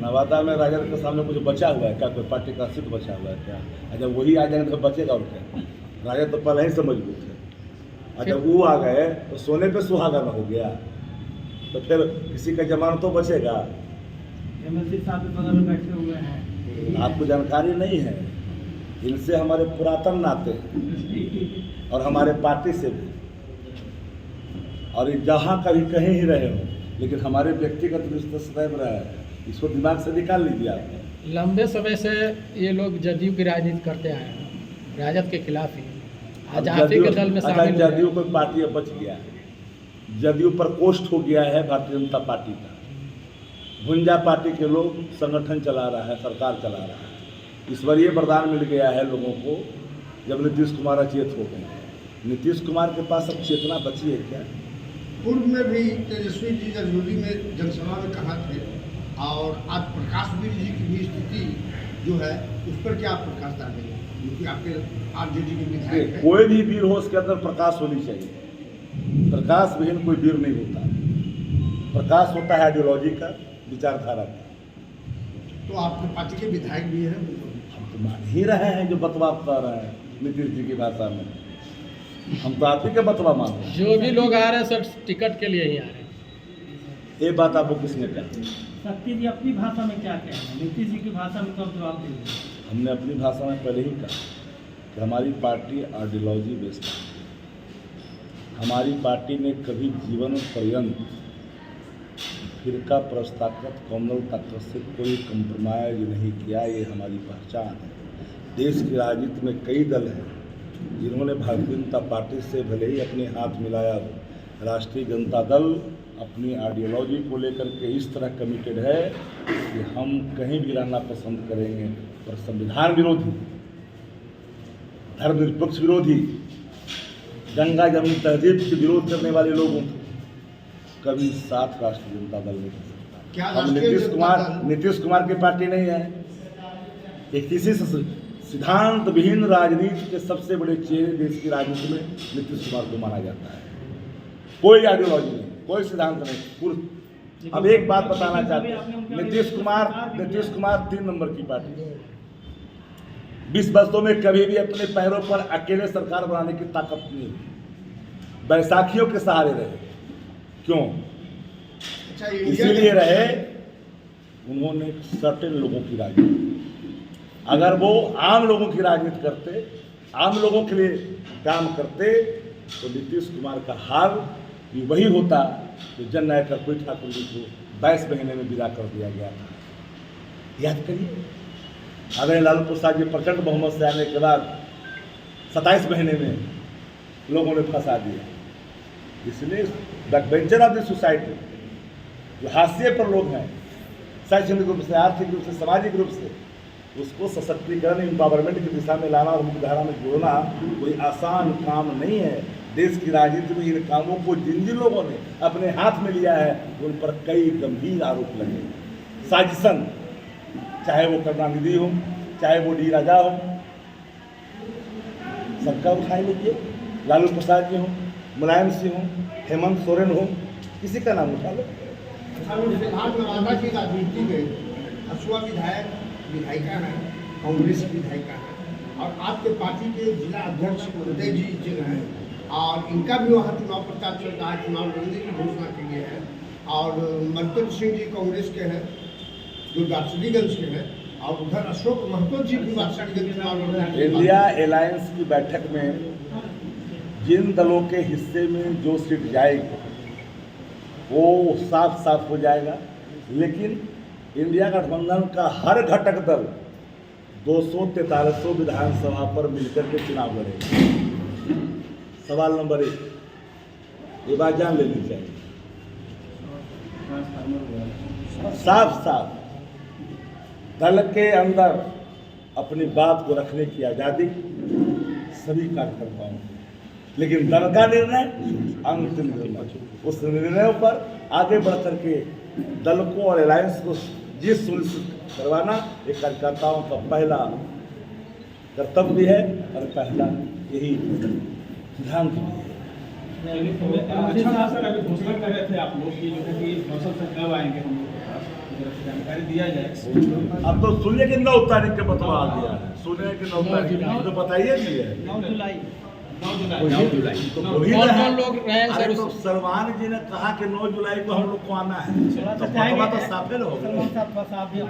नवादा में राजद के सामने कुछ बचा हुआ है क्या? कोई पार्टी का सीट बचा हुआ है क्या? अच्छा वही आ जाएंगे तो बचेगा और क्या? राजद तो पहले ही से मजबूत है। अच्छा वो आ गए तो सोने पे सुहागा न हो गया, तो फिर किसी का जमानत तो बचेगा। एमएलसी साहब भी बगल में बैठे हुए हैं, आपको जानकारी नहीं है, इनसे हमारे पुरातन नाते हैं और हमारे पार्टी से भी, और जहाँ कभी कहीं ही रहे हो, लेकिन हमारे व्यक्तिगत रिश्ते सदैव रहा है, इसको दिमाग से निकाल लीजिए आप। लंबे समय से ये लोग जदयू की राजनीति करते आए हैं, राजद के खिलाफ ही। आज आप ही के दल में शामिल हो जदयू कोई पार्टी अब बच गया है, जदयू प्रकोष्ठ हो गया है भारतीय जनता पार्टी का। भुंजा पार्टी के लोग संगठन चला रहा है, सरकार चला रहा है। ईश्वरीय वरदान मिल गया है लोगों को जब नीतीश कुमार अचेत हो गए। नीतीश कुमार के पास अब चेतना बची है क्या? पूर्व में भी तेजस्वी जी जरजोली में जनसभा में कहा थे, और आज प्रकाश वीर जी की भी स्थिति जो है उस पर क्या आप प्रकाश डालेंगे, क्योंकि आपके आरजेडी के विधायक हैं। कोई भी वीर हो उसके अंदर प्रकाश होनी चाहिए। प्रकाश विहीन कोई वीर नहीं होता। प्रकाश होता है आइडियोलॉजी का, विचारधारा का। तो आपके पार्टी के विधायक भी हैं, हम तो मान ही रहे हैं जो बतवा बता रहे हैं नीतीश जी की भाषा में। हम तो आप ही के बतवा मान रहे हैं। जो भी लोग आ रहे हैं सब टिकट के लिए ही आ रहे हैं। ये बात आपको किसने कहा? शक्ति जी अपनी भाषा में क्या कह रहे हैं, नीतीश जी की भाषा में तो आप जवाब दीजिए। हमने अपनी भाषा में पहले ही कहा कि हमारी पार्टी आइडियोलॉजी बेस्ड है। हमारी पार्टी ने कभी जीवन पर्यंत फिरका प्रस्तावगत कौमल ताकत से कोई कंप्रोमाइज नहीं किया। ये हमारी पहचान है। देश की राजनीति में कई दल हैं जिन्होंने भारतीय जनता पार्टी से भले ही अपने हाथ मिलाया हो, राष्ट्रीय जनता दल अपनी आइडियोलॉजी को लेकर के इस तरह कमिटेड है कि हम कहीं भी रहना पसंद करेंगे, पर संविधान विरोधी, धर्मनिरपेक्ष विरोधी, गंगा जमुनी तहजीब के विरोध करने वाले लोगों को कभी साथ राष्ट्रीय जनता दल नहीं कर सकता। क्या हम नीतीश कुमार की पार्टी नहीं है। एक किसी से सिद्धांत विहीन राजनीति के सबसे बड़े चेहरे देश की राजनीति में नीतीश कुमार को माना जाता है। कोई आइडियोलॉजी नहीं, कोई सिद्धांत नहीं। अब एक बात बताना चाहते हैं, नीतीश कुमार 3 नंबर की पार्टी है। 20 वर्षों में कभी भी अपने पैरों पर अकेले सरकार बनाने की ताकत नहीं हुई। बैसाखियों के सहारे रहे। क्यों? इसीलिए रहे, उन्होंने सर्टेन लोगों की राजनीति। अगर वो आम लोगों की राजनीति करते, आम लोगों के लिए काम करते, तो नीतीश कुमार का हाल भी वही होता जो जननायक कर्पूरी ठाकुर जी को 22 महीने में विदा कर दिया गया था। याद करिए, अगर लालू प्रसाद जी प्रचंड बहुमत से आने के बाद 27 महीने में लोगों ने फंसा दिया। इसलिए बैकबेंचर ऑफ द सोसाइटी, जो हाशिए पर लोग हैं, शैक्षणिक रूप से, आर्थिक रूप से, सामाजिक रूप से, उसको सशक्तिकरण, एम्पावरमेंट की दिशा में लाना और मुख्यधारा में जोड़ना कोई आसान काम नहीं है। देश की राजनीति में इन कामों को जिन जिन लोगों ने अपने हाथ में लिया है उन पर कई गंभीर आरोप लगे। साजिशन, चाहे वो करुणानिधि हो, चाहे वो डी राजा हो, सबका उठाए लीजिए। लालू प्रसाद जी हो, मुलायम सिंह हो, हेमंत सोरेन हो, किसी का नाम उठा लो। नवादा की राजनीति में हसुआ विधायिका है, कांग्रेस की विधायिका है, और आपके पार्टी के जिला अध्यक्ष उदय जी जिन हैं, और इनका भी वहाँ चुनाव प्रचार चल रहा है, चुनाव लड़ने की घोषणा की है। और मर्तन सिंह जी कांग्रेस के हैं जो दार्शनिकगंज के हैं, और उधर अशोक महतो जी भी दार्शनिकगंज चुनाव लड़ने। इंडिया अलायंस की बैठक में जिन दलों के हिस्से में जो सीट जाएगी वो साफ साफ हो जाएगा। लेकिन इंडिया गठबंधन का हर घटक दल 243 विधानसभा पर मिलकर के चुनाव लड़ेगा। सवाल नंबर 1, ये बात जान लेनी चाहिए। साफ साफ दल के अंदर अपनी बात को रखने की आज़ादी सभी कार्यकर्ताओं को, लेकिन दल का निर्णय अंतिम निर्णय। उस निर्णयों पर आगे बढ़ करके दल को और अलायंस को जीत सुनिश्चित करवाना एक कार्यकर्ताओं का पहला कर्तव्य है और पहला यही सिद्धांत भी है। अच्छा सर, अभी घोषणा कर रहे थे आप लोग कि जो है कि संसद से कब आएंगे हम लोग के पास, जानकारी दिया जाए। अब तो सुनिए कि 9 तारीख के बतवा आ गया है, सुनिए कि 9 तारीख तो बताइए नहीं है। 9 जुलाई। तो वही कौन ना है। कौन लोग रहे हैं अरे सर तो उस- सलमान जी ने कहा कि 9 जुलाई को हम लोग को आना है, थोड़ा तो सा जाएंगे। बतवा तो साफे हो सलमान गया। साहब का साहब भी